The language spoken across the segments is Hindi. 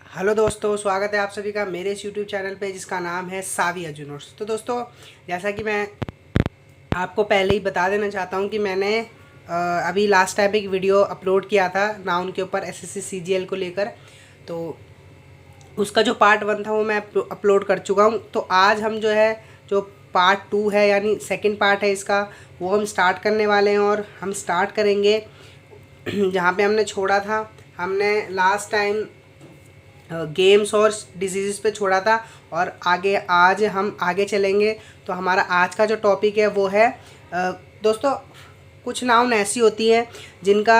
हेलो दोस्तों, स्वागत है आप सभी का मेरे इस यूट्यूब चैनल पे जिसका नाम है सावी एजुनोट्स। तो दोस्तों, जैसा कि मैं आपको पहले ही बता देना चाहता हूँ कि मैंने अभी लास्ट टाइम एक वीडियो अपलोड किया था नाउन के ऊपर एसएससी सीजीएल को लेकर। तो उसका जो पार्ट 1 था वो मैं अपलोड कर चुका हूँ। तो आज हम जो है जो पार्ट 2 है यानी सेकंड पार्ट है इसका, वो हम स्टार्ट करने वाले हैं। और हम स्टार्ट करेंगे जहाँ पे हमने छोड़ा था। हमने लास्ट टाइम गेम्स और डिजीज़ पे छोड़ा था और आगे आज हम आगे चलेंगे। तो हमारा आज का जो टॉपिक है वो है दोस्तों, कुछ नाउन ऐसी होती हैं जिनका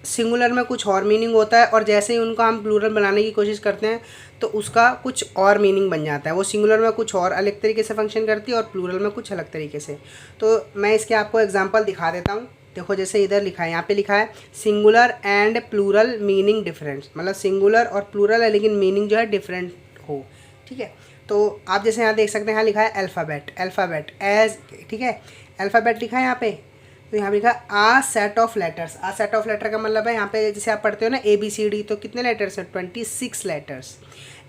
सिंगुलर में कुछ और मीनिंग होता है और जैसे ही उनको हम प्लूरल बनाने की कोशिश करते हैं तो उसका कुछ और मीनिंग बन जाता है। वो सिंगुलर में कुछ और अलग तरीके से फंक्शन करती है और प्लूरल में कुछ अलग तरीके से। तो मैं इसके आपको एग्जांपल दिखा देता हूँ। देखो, जैसे इधर लिखा है, यहाँ पे लिखा है singular and plural meaning different, मतलब सिंगुलर और प्लूरल है लेकिन मीनिंग जो है डिफरेंट हो। ठीक है, तो आप जैसे यहाँ देख सकते हैं, यहाँ लिखा है अल्फ़ाबेट, अल्फ़ाबेट एज, ठीक है, अल्फ़ाबेट लिखा है यहाँ पे। तो यहाँ पे लिखा a set of letters. A set of letter का मतलब है यहाँ पे जैसे आप पढ़ते हो ना ABCD, तो कितने लेटर्स हैं? 26 लेटर्स।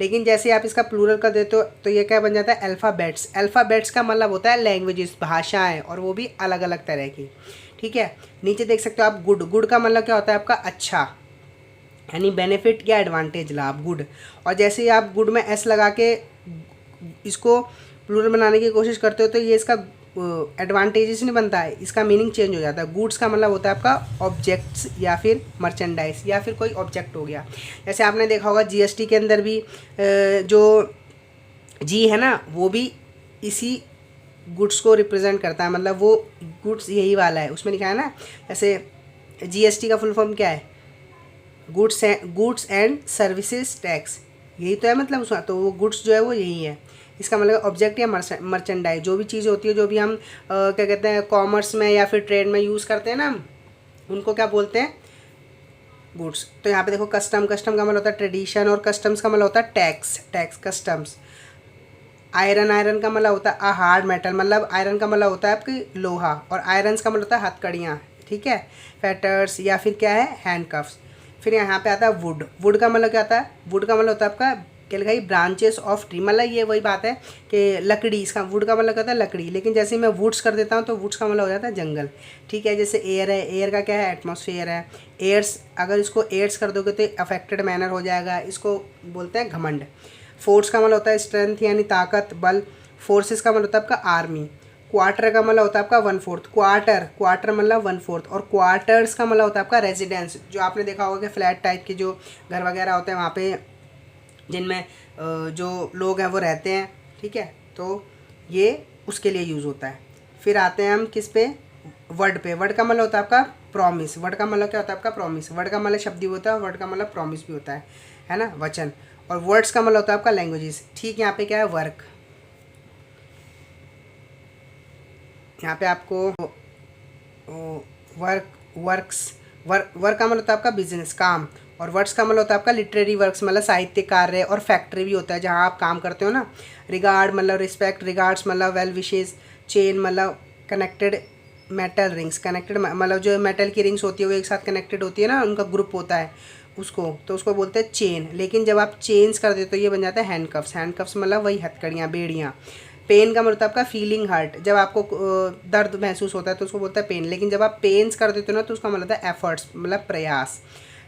लेकिन जैसे आप इसका प्लूरल कर देते हो तो ये क्या बन जाता है? अल्फ़ाबेट्स। अल्फ़ाबेट्स का मतलब होता है लैंग्वेजेस, भाषाएं, और वो भी अलग अलग तरह की। ठीक है, नीचे देख सकते हो आप गुड। गुड का मतलब क्या होता है आपका? अच्छा, यानी बेनिफिट या एडवांटेज, लाभ, गुड। और जैसे ही आप गुड में एस लगा के इसको प्लूरल बनाने की कोशिश करते हो तो ये इसका एडवांटेजेस नहीं बनता है, इसका मीनिंग चेंज हो जाता है। गुड्स का मतलब होता है आपका ऑब्जेक्ट्स या फिर मर्चेंडाइज या फिर कोई ऑब्जेक्ट हो गया। जैसे आपने देखा होगा GST के अंदर भी जो जी है ना, वो भी इसी गुड्स को रिप्रेजेंट करता है, मतलब वो गुड्स यही वाला है। उसमें लिखा है ना, जैसे GST का फुल फॉर्म क्या है? गुड्स एंड सर्विसेज टैक्स, यही तो है मतलब उसका। तो वो गुड्स जो है वो यही है, इसका मतलब ऑब्जेक्ट या मर्चेंडाइज, जो भी चीज़ होती है, जो भी हम क्या कहते हैं कॉमर्स में या फिर ट्रेड में यूज़ करते हैं ना, हम उनको क्या बोलते हैं? गुड्स। तो यहाँ पे देखो, कस्टम, कस्टम का मतलब होता है ट्रेडिशन, और कस्टम्स का मतलब होता है tax, tax, customs. Iron, iron का मतलब होता है अ हार्ड मेटल, मतलब आयरन का मतलब होता है आपकी लोहा, और आयरन्स का मतलब होता है हथकड़ियाँ। ठीक है, फेटर्स या फिर क्या है? हैंडकफ्स। फिर यहाँ पे आता है वुड। वुड का मतलब क्या होता है? वुड का मतलब होता है आपका, क्या लिखा है? ब्रांचेस ऑफ ट्री, मतलब ये वही बात है कि लकड़ी, इसका वुड का मतलब क्या होता है? लकड़ी। लेकिन जैसे मैं वुड्स कर देता हूँ तो वुड्स का मतलब हो जाता है जंगल। ठीक है, जैसे एयर है, एयर का क्या है? एटमॉस्फेयर है। एयर्स, अगर इसको एयर्स कर दोगे तो अफेक्टेड मैनर हो जाएगा, इसको बोलते हैं घमंड। फोर्स का मतलब होता है स्ट्रेंथ यानी ताकत, बल। फोर्सेस का मतलब होता है आपका आर्मी। क्वार्टर का मतलब होता है आपका 1/4, क्वार्टर, क्वार्टर मतलब 1/4। और क्वार्टर्स का मतलब होता है आपका रेजिडेंस, जो आपने देखा होगा कि फ्लैट टाइप के जो घर वगैरह होते हैं वहाँ पे जिनमें जो लोग हैं वो रहते हैं। ठीक है, तो ये उसके लिए यूज़ होता है। फिर आते हैं हम किस पे? वर्ड पे। वर्ड का मतलब होता है आपका प्रॉमिस। वर्ड का मतलब क्या होता है आपका? प्रॉमिस। वर्ड का मतलब शब्द भी होता है, वर्ड का मतलब प्रॉमिस भी होता है ना, वचन। और वर्ड्स का मतलब होता है आपका लैंग्वेजेस। ठीक, यहाँ पे क्या है? वर्क। यहाँ पे आपको वर्क, वर्क्स, वर्क का मतलब होता है आपका बिजनेस, काम। और वर्ड्स का मतलब होता है आपका लिटरेरी वर्क्स, मतलब साहित्य कार्य। और फैक्ट्री भी होता है जहाँ आप काम करते हो ना। रिगार्ड मतलब रिस्पेक्ट, रिगार्ड्स मतलब वेल विशेज। चेन मतलब कनेक्टेड मेटल रिंग्स, कनेक्टेड मतलब जो मेटल की रिंग्स होती है वो एक साथ कनेक्टेड होती है ना, उनका ग्रुप होता है उसको, तो उसको बोलते हैं चेन। लेकिन जब आप चेंज कर देते तो ये बन जाता है हैंडकफ्स। हैंडकफ्स मतलब वही हथकड़ियाँ, बेड़ियाँ। पेन का मतलब आपका फीलिंग हर्ट, जब आपको दर्द महसूस होता है तो उसको बोलता है पेन। लेकिन जब आप पेन्स कर देते हो ना तो उसका मतलब होता है एफर्ट्स, मतलब प्रयास।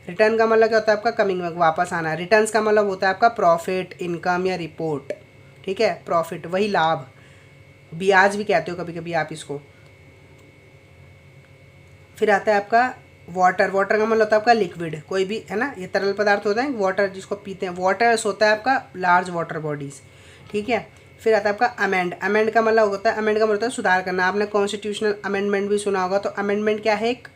रिटर्न का मतलब क्या होता है आपका? कमिंग बैक, वापस आना। रिटर्न्स का मतलब होता है आपका प्रॉफिट, इनकम या रिपोर्ट। ठीक है, प्रॉफिट वही लाभ, ब्याज भी कहते हो कभी कभी आप इसको। फिर आता है आपका वाटर। वाटर का मतलब होता है आपका लिक्विड, कोई भी है ना, ये तरल पदार्थ होता है वाटर जिसको पीते हैं। वाटर्स होता है आपका लार्ज वाटर बॉडीज़। ठीक है, फिर आता है आपका अमेंड। अमेंड का मतलब होता है, अमेंड का मतलब होता है सुधार करना। आपने कॉन्स्टिट्यूशनल अमेंडमेंट भी सुना होगा। तो अमेंडमेंट क्या है? एक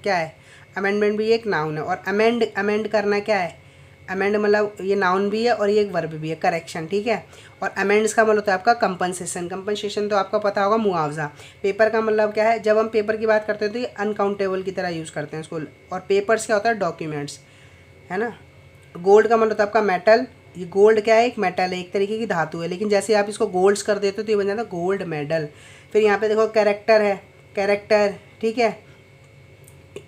क्या है? अमेंडमेंट भी एक नाउन है। और अमेंड, अमेंड करना क्या है? अमेंड मतलब ये नाउन भी है और ये एक वर्ब भी है, करेक्शन। ठीक है, और अमेंड्स का मतलब होता है आपका कंपनसेशन। कंपनसेशन तो आपका पता होगा, मुआवजा। पेपर का मतलब क्या है? जब हम पेपर की बात करते हैं तो ये अनकाउंटेबल की तरह यूज़ करते हैं इसको। और पेपर्स क्या होता है? डॉक्यूमेंट्स, है ना। गोल्ड का मतलब होता है आपका मेटल। ये गोल्ड क्या है? एक मेटल है, एक तरीके की धातु है। लेकिन जैसे आप इसको गोल्ड्स कर देते हो तो ये बन जाता है गोल्ड मेडल। फिर यहाँ पे देखो कैरेक्टर है, कैरेक्टर। ठीक है,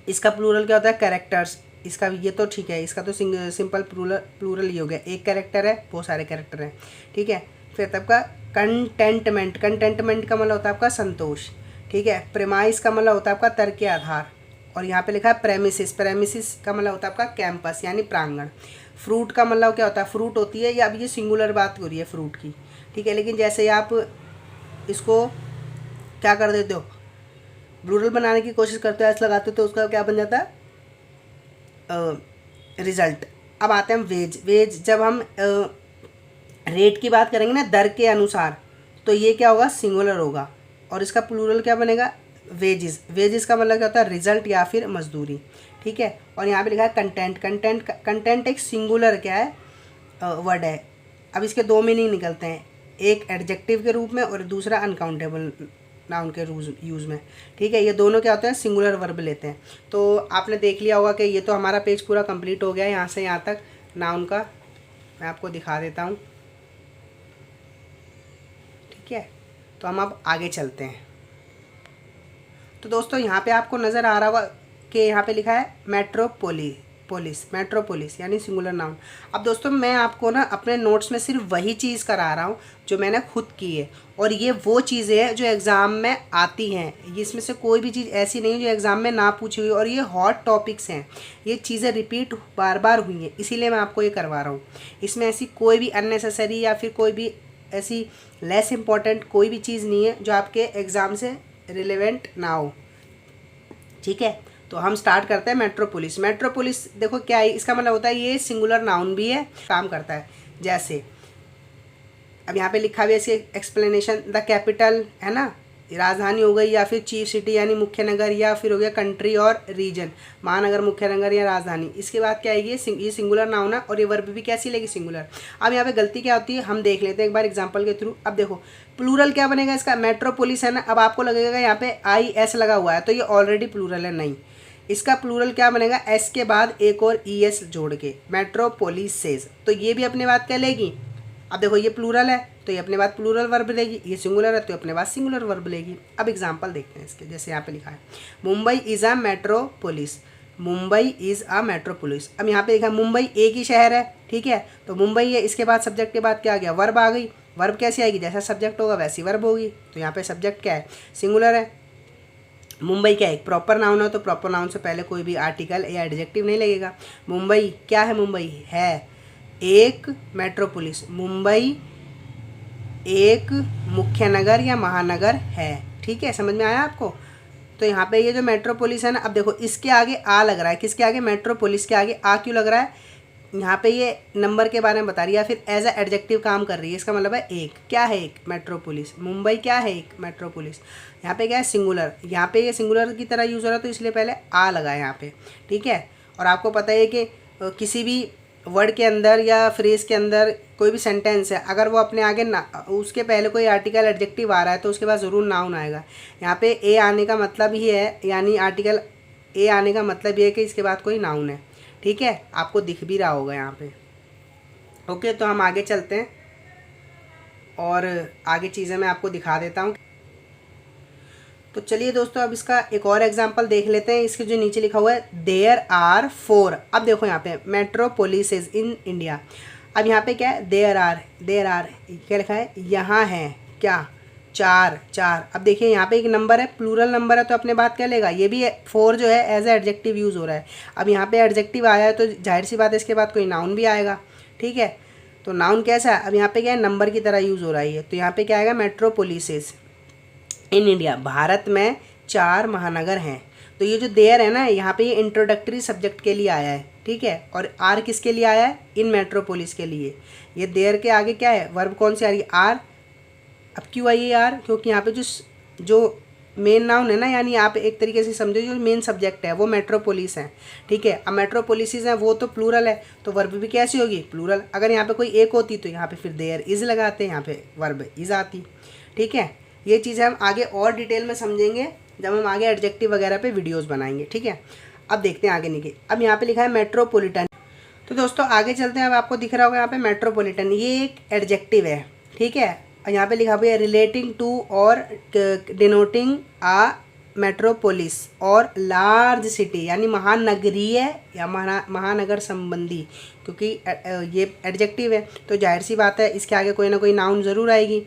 इसका प्लूरल क्या होता है? कैरेक्टर्स। इसका ये तो ठीक है, इसका तो सिंपल प्लूरल ही हो गया, एक कैरेक्टर है, बहुत सारे कैरेक्टर हैं, ठीक है। फिर तब का कंटेंटमेंट, कंटेंटमेंट का मतलब होता है आपका संतोष, ठीक है। प्रेमाइस का मतलब होता है आपका तर्क के आधार, और यहाँ पे लिखा है प्रेमिसिस, प्रेमिसिस का मतलब होता है आपका कैंपस यानी प्रांगण। फ्रूट का मतलब क्या होता है, फ्रूट होती है, या अब ये सिंगुलर बात हो रही है फ्रूट की, ठीक है। लेकिन जैसे आप इसको क्या कर देते हो, प्लूरल बनाने की कोशिश करते हो, ऐसा लगाते हो, तो उसका क्या बन जाता है रिजल्ट। अब आते हैं हम वेज। वेज जब हम रेट की बात करेंगे ना, दर के अनुसार, तो ये क्या होगा, सिंगुलर होगा, और इसका प्लूरल क्या बनेगा, वेजेस। वेजेस का मतलब क्या होता है, रिजल्ट या फिर मजदूरी, ठीक है। और यहाँ पे लिखा है कंटेंट, कंटेंट एक सिंगुलर क्या है, वर्ड है। अब इसके दो मीनिंग निकलते हैं, एक एडजेक्टिव के रूप में और दूसरा अनकाउंटेबल नाउन के यूज़ में, ठीक है। ये दोनों क्या होते हैं, सिंगुलर वर्ब लेते हैं। तो आपने देख लिया होगा कि ये तो हमारा पेज पूरा कंप्लीट हो गया है, यहाँ से यहाँ तक नाउन का। मैं आपको दिखा देता हूँ, ठीक है। तो हम अब आगे चलते हैं। तो दोस्तों यहाँ पे आपको नज़र आ रहा होगा कि यहाँ पे लिखा है मेट्रोपोलिस, मेट्रोपोलिस यानी सिंगुलर नाउन। अब दोस्तों मैं आपको ना अपने नोट्स में सिर्फ वही चीज़ करा रहा हूँ जो मैंने खुद की है, और ये वो चीज़ें हैं जो एग्ज़ाम में आती हैं। इसमें से कोई भी चीज़ ऐसी नहीं है जो एग्ज़ाम में ना पूछी हुई, और ये हॉट टॉपिक्स हैं, ये चीज़ें रिपीट बार बार हुई हैं, इसीलिए मैं आपको ये करवा रहा हूँ। इसमें ऐसी कोई भी अननेसेसरी या फिर कोई भी ऐसी लेस इम्पॉर्टेंट कोई भी चीज़ नहीं है जो आपके एग्ज़ाम से रिलेवेंट ना हो, ठीक है। तो हम स्टार्ट करते हैं मेट्रोपोलिस। मेट्रोपोलिस देखो क्या है, इसका मतलब होता है ये सिंगुलर नाउन भी है, काम करता है। जैसे अब यहाँ पे लिखा हुआ है इसके एक्सप्लेनेशन, द कैपिटल है ना, राजधानी हो गई, या फिर चीफ सिटी यानी मुख्य नगर, या फिर हो गया कंट्री और रीजन, महानगर, मुख्य नगर या राजधानी। इसके बाद क्या है, ये सिंगुलर नाउन है, और ये वर्ब भी कैसी लेगी, सिंगुलर। अब यहाँ पे गलती क्या होती है हम देख लेते हैं एक बार एग्जांपल के थ्रू। अब देखो प्लूरल क्या बनेगा इसका, मेट्रोपोलिस है ना। अब आपको लगेगा यहाँ पे IS लगा हुआ है तो ये ऑलरेडी प्लूरल है, नहीं। इसका प्लूरल क्या बनेगा, एस के बाद एक और ES जोड़ के, मेट्रोपोलिसेस, तो ये भी अपने बात क्या लेगी। अब देखो ये प्लूरल है तो ये अपने बाद प्लूरल वर्ब लेगी, ये सिंगुलर है तो अपने बाद सिंगुलर वर्ब लेगी। अब एग्जांपल देखते हैं इसके, जैसे यहाँ पे लिखा है Mumbai is a metropolis, Mumbai is a metropolis. अब यहाँ पे लिखा है मुंबई एक ही शहर है, ठीक है, तो मुंबई है, इसके बाद सब्जेक्ट के बाद क्या आ गया, वर्ब आ गई। वर्ब कैसे आएगी, जैसा सब्जेक्ट होगा वैसी वर्ब होगी, तो यहाँ पे सब्जेक्ट क्या है, सिंगुलर है। मुंबई क्या है, एक प्रॉपर नाउन है, तो प्रॉपर नाउन से पहले कोई भी आर्टिकल या एडजेक्टिव नहीं लगेगा। मुंबई क्या है, मुंबई है एक मेट्रोपोलिस, मुंबई एक मुख्य नगर या महानगर है, ठीक है, समझ में आया आपको। तो यहाँ पे ये जो मेट्रोपोलिस है ना, अब देखो इसके आगे आ लग रहा है, किसके आगे, मेट्रोपोलिस के आगे आ क्यों लग रहा है, यहाँ पे ये नंबर के बारे में बता रही है, या फिर एज अ एडजेक्टिव काम कर रही है। इसका मतलब है एक, क्या है, एक मेट्रोपोलिस, मुंबई क्या है, एक मेट्रोपोलिस। यहाँ पे क्या है, सिंगुलर, यहाँ पे ये सिंगुलर की तरह यूज़ हो रहा है तो इसलिए पहले आ लगा है यहाँ पे, ठीक है। और आपको पता है कि किसी भी वर्ड के अंदर या फ्रेज के अंदर कोई भी सेंटेंस है, अगर वो अपने आगे ना, उसके पहले कोई आर्टिकल एडजेक्टिव आ रहा है तो उसके बाद ज़रूर नाउन आएगा। यहाँ पे ए आने का मतलब ही है, यानी आर्टिकल ए आने का मतलब ये है कि इसके बाद कोई नाउन है, ठीक है, आपको दिख भी रहा होगा यहाँ पे। ओके, तो हम आगे चलते हैं और आगे चीज़ें मैं आपको दिखा देता हूँ। तो चलिए दोस्तों अब इसका एक और एग्जांपल देख लेते हैं। इसके जो नीचे लिखा हुआ है देयर आर 4, अब देखो यहाँ पे मेट्रोपोलिसेस इन इंडिया। अब यहाँ पे क्या है, देयर आर क्या लिखा है, यहाँ है क्या, 4। अब देखिए यहाँ पे एक नंबर है, प्लूरल नंबर है, तो अपने बात क्या लेगा, ये भी 4 जो है एज ए एडजेक्टिव यूज़ हो रहा है। अब यहाँ पे एडजेक्टिव आया है तो जाहिर सी बात है इसके बाद कोई नाउन भी आएगा, ठीक है। तो नाउन कैसा है, अब यहाँ पे क्या है, नंबर की तरह यूज़ हो रहा है, तो यहाँ पे क्या आएगा, मेट्रोपोलिसेस इन इंडिया, भारत में 4 महानगर हैं। तो ये जो देयर है ना, यहाँ पे ये इंट्रोडक्टरी सब्जेक्ट के लिए आया है, ठीक है, और आर किसके लिए आया है, इन मेट्रोपोलिस के लिए। ये देयर के आगे क्या है, वर्ब कौन सी आ रही है, आर। अब क्यों आई है आर, क्योंकि यहाँ पे जो मेन नाउन है ना, यानी आप एक तरीके से समझो जो मेन सब्जेक्ट है वो मेट्रोपोलिस है, ठीक है। अब मेट्रोपोलिसिस है वो तो प्लूरल है, तो वर्ब भी कैसी होगी, प्लूरल। अगर यहाँ पे कोई एक होती तो यहाँ पे फिर देयर इज़ लगाते, यहाँ पे वर्ब इज़ आती, ठीक है। ये चीज़ें हम आगे और डिटेल में समझेंगे जब हम आगे एडजेक्टिव वगैरह पे वीडियोस बनाएंगे, ठीक है। अब देखते हैं आगे नीचे। अब यहाँ पे लिखा है मेट्रोपॉलिटन, तो दोस्तों आगे चलते हैं। अब आपको दिख रहा होगा यहाँ पे मेट्रोपॉलिटन, ये एक एडजेक्टिव है, ठीक है। और यहाँ पे लिखा हुआ है रिलेटिंग टू और डिनोटिंग आ मेट्रोपोलिस और लार्ज सिटी यानी महानगरीय या महानगर संबंधी, क्योंकि ये एडजेक्टिव है तो जाहिर सी बात है इसके आगे कोई ना कोई नाउन ज़रूर आएगी।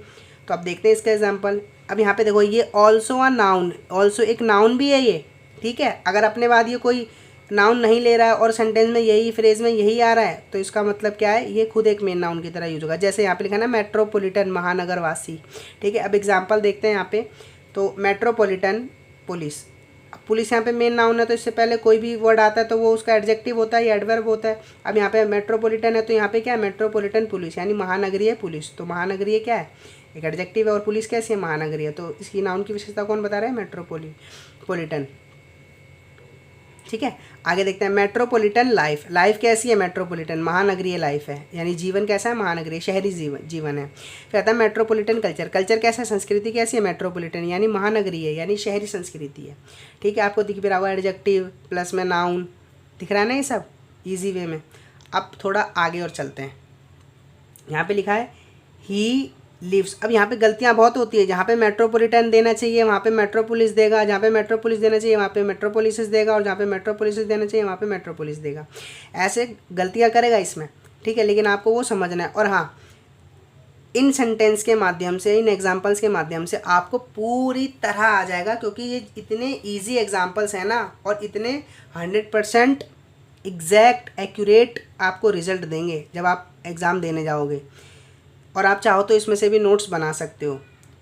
तो अब देखते हैं इसका एग्जांपल। अब यहाँ पे देखो ये ऑल्सो अ नाउन, ऑल्सो एक नाउन भी है ये, ठीक है। अगर अपने बाद ये कोई नाउन नहीं ले रहा है और सेंटेंस में यही फ्रेज में यही आ रहा है तो इसका मतलब क्या है, ये खुद एक मेन नाउन की तरह यूज होगा। जैसे यहाँ पे लिखा है ना मेट्रोपॉलिटन, महानगरवासी, ठीक है। अब एग्जांपल देखते हैं यहाँ पे। तो मेट्रोपॉलिटन पुलिस, पुलिस यहाँ पे मेन नाउन है तो इससे पहले कोई भी वर्ड आता है तो वो उसका एडजेक्टिव होता है या एडवर्ब होता है। अब यहाँ पे मेट्रोपॉलिटन है तो यहाँ पे क्या है, मेट्रोपॉलिटन पुलिस यानी महानगरीय पुलिस। तो महानगरीय क्या है, एक एडजेक्टिव है, और पुलिस कैसी है, महानगरीय। तो इसकी नाउन की विशेषता कौन बता रहा है, मेट्रोपॉलिटन, ठीक है। आगे देखते हैं मेट्रोपॉलिटन लाइफ, लाइफ कैसी है, मेट्रोपॉलिटन महानगरीय लाइफ है, यानी जीवन कैसा है, महानगरीय शहरी जीवन है। फिर आता है मेट्रोपॉलिटन कल्चर, कल्चर कैसा है, संस्कृति कैसी है, मेट्रोपॉलिटन यानी महानगरीय यानी शहरी संस्कृति है, ठीक है। आपको दिख भी रहा होगा एडजेक्टिव प्लस में नाउन, दिख रहा है ना ये सब ईजी वे में। अब थोड़ा आगे और चलते हैं। यहाँ पे लिखा है ही लिव्स। अब यहाँ पे गलतियाँ बहुत होती है, जहाँ पे मेट्रोपॉलिटन देना चाहिए वहाँ पे मेट्रोपोलिस देगा, जहाँ पे मेट्रोपोलिस देना चाहिए वहाँ पे मेट्रोपोलिस देगा, और जहाँ पे मेट्रोपोलिस देना चाहिए वहाँ पे मेट्रोपोलिस देगा। ऐसे गलतियाँ करेगा इसमें, ठीक है, लेकिन आपको वो समझना है। और हाँ, इन सेंटेंस के माध्यम से, इन एग्जाम्पल्स के माध्यम से आपको पूरी तरह आ जाएगा, क्योंकि ये इतने ईजी एग्जाम्पल्स हैं ना, और इतने 100% एग्जैक्ट एक्यूरेट आपको रिजल्ट देंगे जब आप एग्ज़ाम देने जाओगे। और आप चाहो तो इसमें से भी नोट्स बना सकते हो।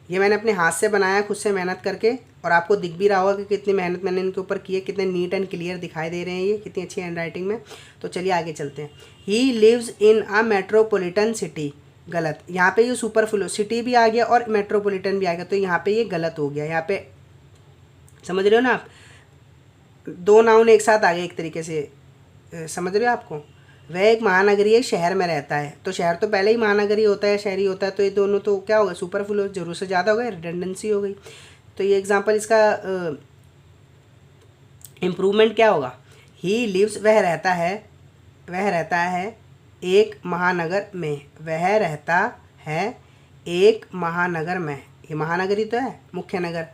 ये मैंने अपने हाथ से बनाया खुद से मेहनत करके, और आपको दिख भी रहा होगा कि कितनी मेहनत मैंने इनके ऊपर की है, कितने नीट एंड क्लियर दिखाई दे रहे हैं ये, कितनी अच्छी हैंड राइटिंग में। तो चलिए आगे चलते हैं। He lives in a metropolitan city, गलत, यहाँ पे ये सुपरफ्लू, सिटी भी आ गया और मेट्रोपॉलिटन भी आ गया, तो यहाँ पे ये गलत हो गया। यहाँ पे समझ रहे हो ना आप, दो नाउन एक साथ आ गए एक तरीके से, समझ रहे हो आपको। वह एक महानगरीय शहर में रहता है, तो शहर तो पहले ही महानगरीय होता है, शहरी होता है, तो ये दोनों तो क्या होगा, सुपरफ्लू, जरूरत से ज़्यादा हो गया, रिडंडेंसी हो गई। तो ये एग्जांपल इसका इम्प्रूवमेंट क्या होगा, ही लिव्स, वह रहता है एक महानगर में, वह रहता है एक महानगर में, ये महानगरी तो है, मुख्य नगर।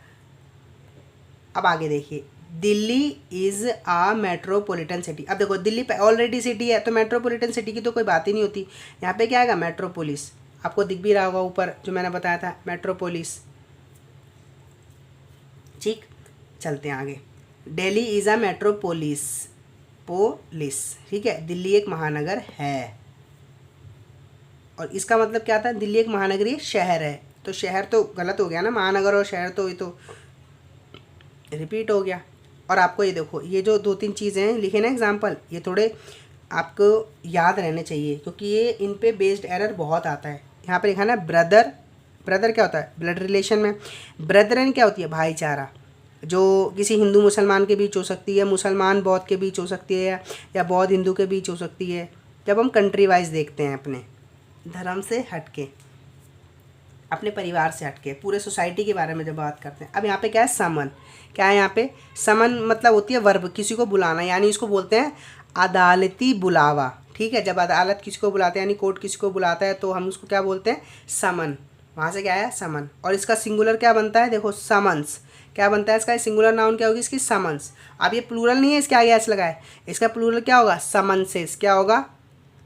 अब आगे देखिए, Delhi is a metropolitan city. अब देखो दिल्ली ऑलरेडी सिटी है तो मेट्रोपॉलिटन सिटी की तो कोई बात ही नहीं होती। यहाँ पे क्या आएगा, मेट्रोपोलिस, आपको दिख भी रहा होगा ऊपर जो मैंने बताया था, मेट्रोपोलिस, ठीक। चलते हैं आगे। दिल्ली इज़ आ मेट्रोपोलिस, ठीक है, दिल्ली एक महानगर है, और इसका मतलब क्या था, दिल्ली एक महानगरीय शहर है। तो शहर तो गलत हो गया ना, महानगर और शहर तो ये तो रिपीट हो गया। और आपको ये देखो, ये जो दो तीन चीज़ें हैं लिखे ना एग्जाम्पल, ये थोड़े आपको याद रहने चाहिए, क्योंकि ये इन पे बेस्ड एरर बहुत आता है। यहाँ पे लिखा ना ब्रदर, ब्रदर क्या होता है, ब्लड रिलेशन में। ब्रदरन क्या होती है, भाईचारा, जो किसी हिंदू मुसलमान के बीच हो सकती है, मुसलमान बौद्ध के बीच हो सकती है, या बौद्ध हिंदू के बीच हो सकती है, जब हम कंट्री वाइज देखते हैं, अपने धर्म से हटके, अपने परिवार से हटके, पूरे सोसाइटी के बारे में जब बात करते हैं। अब यहाँ पे क्या है, समन, क्या है यहाँ पे, समन मतलब होती है वर्ब, किसी को बुलाना, यानी इसको बोलते हैं अदालती बुलावा, ठीक है। जब अदालत किसी को बुलाते हैं यानी कोर्ट किसी को बुलाता है तो हम उसको क्या बोलते हैं, समन, वहाँ से क्या है, समन। और इसका सिंगुलर क्या बनता है, देखो समन्स, क्या बनता है इसका, सिंगुलर नाउन क्या होगी इसकी, समन्स। अब ये प्लूरल नहीं है, इसके आगे एस लगा है, इसका प्लूरल क्या होगा, समन्सेस, क्या होगा,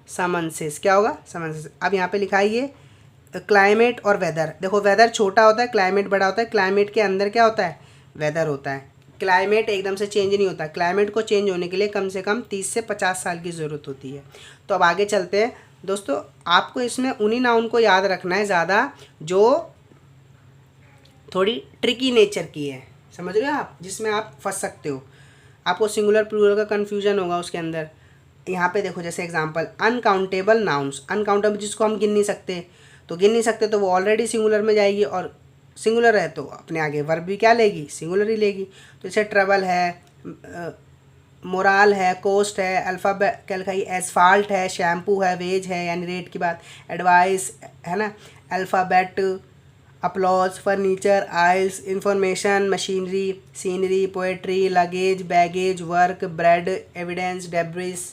समन्सेस, क्या होगा, समन्सेस। अब यहाँ पे लिखा है ये क्लाइमेट और वेदर, देखो वेदर छोटा होता है, क्लाइमेट बड़ा होता है, क्लाइमेट के अंदर क्या होता है, वेदर होता है। क्लाइमेट एकदम से चेंज नहीं होता, क्लाइमेट को चेंज होने के लिए कम से कम 30 से 50 साल की ज़रूरत होती है। तो अब आगे चलते हैं दोस्तों, आपको इसमें उन्हीं नाउन को याद रखना है ज़्यादा जो थोड़ी ट्रिकी नेचर की है, समझ रहे हो आप, जिसमें आप फंस सकते हो, आपको सिंगुलर प्लूरल का कन्फ्यूजन होगा उसके अंदर। यहाँ पे देखो जैसे एग्जांपल, अनकाउंटेबल नाउन्स, अनकाउंटेबल जिसको हम गिन नहीं सकते, तो गिन नहीं सकते तो वो ऑलरेडी सिंगुलर में जाएगी, और सिंगुलर है तो अपने आगे वर्ब भी क्या लेगी, सिंगुलर ही लेगी। तो जैसे ट्रबल है, मोराल है, कोस्ट है, अल्फ़ाबेट क्या लिखा है, एसफाल्ट है, शैम्पू है, वेज है यानी रेट की बात, एडवाइस है ना, alphabet, applause, furniture, aisles, information, machinery, scenery, poetry, luggage, baggage, work, bread, evidence, debris.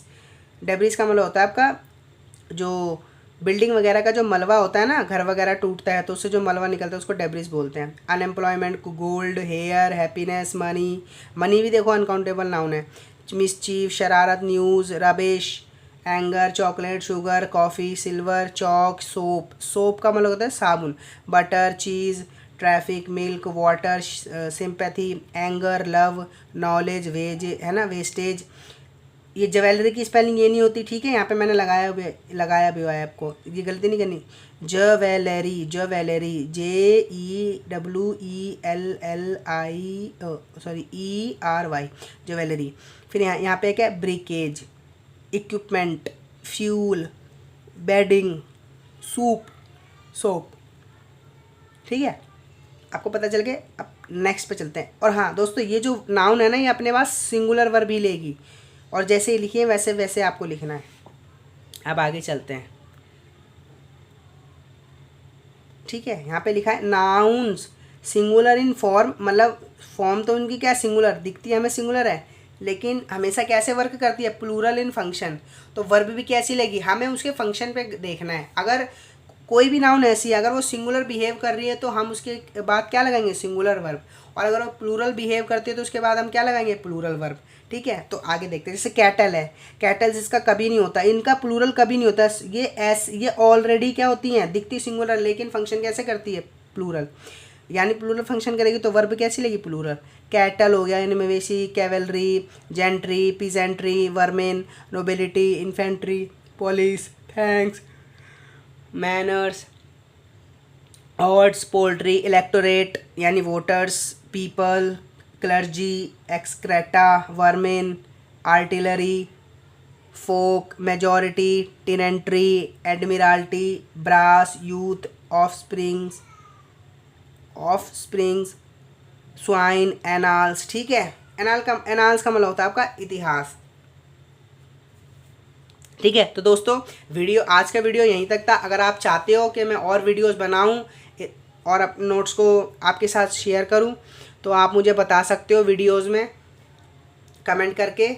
Debris का मतलब होता है आपका जो बिल्डिंग वगैरह का जो मलबा होता है ना, घर वगैरह टूटता है तो उससे जो मलबा निकलता है उसको डेब्रिस बोलते हैं। Unemployment, gold, hair, happiness, money, money भी देखो अनकाउंटेबल नाउन है। मिसचीफ, शरारत, news, rubbish, anger, chocolate, sugar, coffee, silver, chalk, soap, soap का मतलब होता है साबुन, butter, cheese, traffic, milk, water, sympathy, anger, love, knowledge, wage है ना, वेस्टेज। ये ज्वेलरी की स्पेलिंग ये नहीं होती, ठीक है, यहाँ पे मैंने लगाया भी हुआ है, आपको ये गलती नहीं करनी। Jewellery, jewellery, JEWELLI, sorry ERY, jewellery. फिर यहाँ पे क्या है, breakage, equipment, fuel, bedding, soup, soap. ठीक है, आपको पता चल गया। अब नेक्स्ट पे चलते हैं। और हाँ दोस्तों, ये जो नाउन है ना, ये अपने पास सिंगुलर वर्ब ही लेगी, और जैसे ही लिखिए वैसे वैसे आपको लिखना है। अब आगे चलते हैं। ठीक है, यहाँ पे लिखा है नाउन्स सिंगुलर इन फॉर्म, मतलब फॉर्म तो उनकी क्या सिंगुलर दिखती है हमें, सिंगुलर है, लेकिन हमेशा कैसे वर्क करती है, प्लूरल इन फंक्शन। तो वर्ब भी कैसी लगी, हमें उसके फंक्शन पे देखना है। अगर कोई भी नाउन ऐसी है, अगर वो सिंगुलर बिहेव कर रही है तो हम उसके बाद क्या लगाएंगे, सिंगुलर वर्ब। और अगर वो प्लूरल बिहेव करती है तो उसके बाद हम क्या लगाएंगे, प्लूरल वर्ब। ठीक है, तो आगे देखते हैं। जैसे कैटल है, कैटल्स इसका कभी नहीं होता, इनका प्लूरल कभी नहीं होता। ये ऑलरेडी क्या होती हैं, दिखती सिंगुलर, लेकिन फंक्शन कैसे करती है, प्लूरल। यानी प्लूरल फंक्शन करेगी तो वर्ब कैसी लगी, प्लूरल। कैटल हो गया, यानी मवेशी, cavalry, gentry, peasantry, vermin, nobility, infantry, police, thanks, manners, odds, poultry, electorate यानी voters, people, clergy, excreta, vermin, artillery, folk, majority, tenantry, admiralty, brass, youth, offsprings, swine, annals. ठीक है, एनाल्स का मतलब होता है आपका इतिहास। ठीक है, तो दोस्तों आज का वीडियो यहीं तक था। अगर आप चाहते हो कि मैं और वीडियोस बनाऊं और अपने नोट्स को आपके साथ शेयर करूं, तो आप मुझे बता सकते हो वीडियोस में कमेंट करके।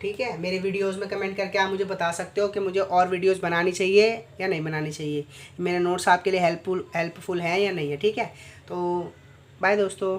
ठीक है, मेरे वीडियोस में कमेंट करके आप मुझे बता सकते हो कि मुझे और वीडियोस बनानी चाहिए या नहीं बनानी चाहिए, मेरे नोट्स आपके लिए हेल्पफुल है या नहीं है। ठीक है, तो बाय दोस्तों।